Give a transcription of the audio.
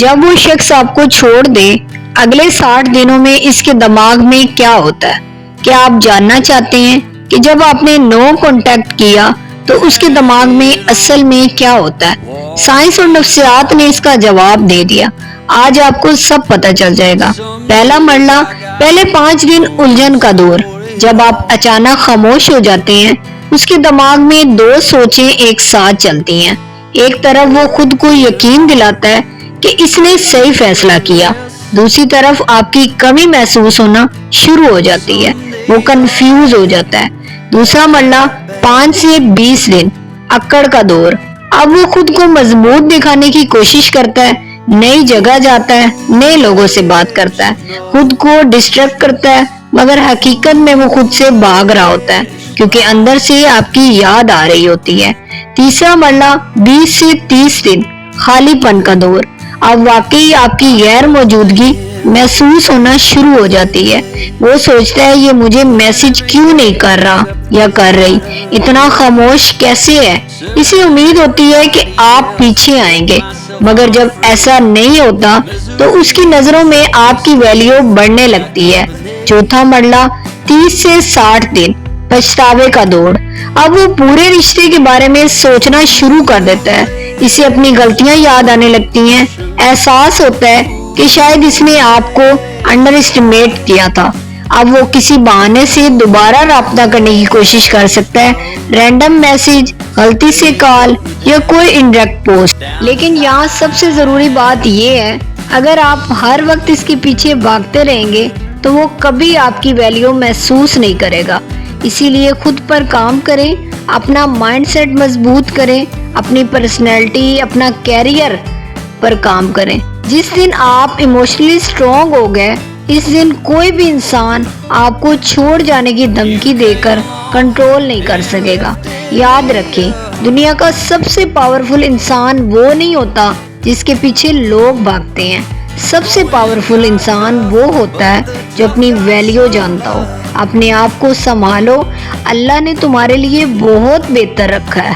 جب وہ شخص آپ کو چھوڑ دے اگلے 60 دنوں میں اس کے دماغ میں کیا ہوتا ہے؟ کیا آپ جاننا چاہتے ہیں کہ جب آپ نے نو کانٹیکٹ کیا تو اس کے دماغ میں اصل میں کیا ہوتا ہے؟ سائنس اور نفسیات نے اس کا جواب دے دیا۔ آج آپ کو سب پتہ چل جائے گا۔ پہلا مرحلہ، پہلے 5 دن الجھن کا دور۔ جب آپ اچانک خاموش ہو جاتے ہیں، اس کے دماغ میں 2 سوچیں ایک ساتھ چلتی ہیں۔ ایک طرف وہ خود کو یقین دلاتا ہے کہ اس نے صحیح فیصلہ کیا، دوسری طرف آپ کی کمی محسوس ہونا شروع ہو جاتی ہے، وہ کنفیوز ہو جاتا ہے۔ دوسرا مرحلہ 5 سے 20 دن، اکڑ کا دور۔ اب وہ خود کو مضبوط دکھانے کی کوشش کرتا ہے، نئی جگہ جاتا ہے، نئے لوگوں سے بات کرتا ہے، خود کو ڈسٹریکٹ کرتا ہے، مگر حقیقت میں وہ خود سے بھاگ رہا ہوتا ہے کیونکہ اندر سے آپ کی یاد آ رہی ہوتی ہے۔ تیسرا مرحلہ 20 سے 30 دن، خالی پن کا دور۔ اب واقعی آپ کی غیر موجودگی محسوس ہونا شروع ہو جاتی ہے۔ وہ سوچتا ہے یہ مجھے میسج کیوں نہیں کر رہا یا کر رہی، اتنا خاموش کیسے ہے۔ اسے امید ہوتی ہے کہ آپ پیچھے آئیں گے، مگر جب ایسا نہیں ہوتا تو اس کی نظروں میں آپ کی ویلیو بڑھنے لگتی ہے۔ چوتھا مرحلہ 30 سے 60 دن، پچھتاوے کا دور۔ اب وہ پورے رشتے کے بارے میں سوچنا شروع کر دیتا ہے، اسے اپنی غلطیاں یاد آنے لگتی ہیں، احساس ہوتا ہے کہ شاید اس نے آپ کو انڈر اسٹیمیٹ کیا تھا۔ اب وہ کسی بہانے سے دوبارہ رابطہ کرنے کی کوشش کر سکتا ہے، رینڈم میسج، غلطی سے کال یا کوئی انڈائریکٹ پوسٹ۔ لیکن یہاں سب سے ضروری بات یہ ہے، اگر آپ ہر وقت اس کے پیچھے بھاگتے رہیں گے تو وہ کبھی آپ کی ویلیو محسوس نہیں کرے گا۔ اسی لیے خود پر کام کریں، اپنا مائنڈ سیٹ مضبوط کریں، اپنی پرسنالٹی، اپنا کیریئر پر کام کریں۔ جس دن آپ ایموشنلی اسٹرانگ ہو گئے، اس دن کوئی بھی انسان آپ کو چھوڑ جانے کی دھمکی دے کر کنٹرول نہیں کر سکے گا۔ یاد رکھیں، دنیا کا سب سے پاورفل انسان وہ نہیں ہوتا جس کے پیچھے لوگ بھاگتے ہیں، سب سے پاورفل انسان وہ ہوتا ہے جو اپنی ویلیو جانتا ہو۔ اپنے آپ کو سنبھالو، اللہ نے تمہارے لیے بہت بہتر رکھا ہے۔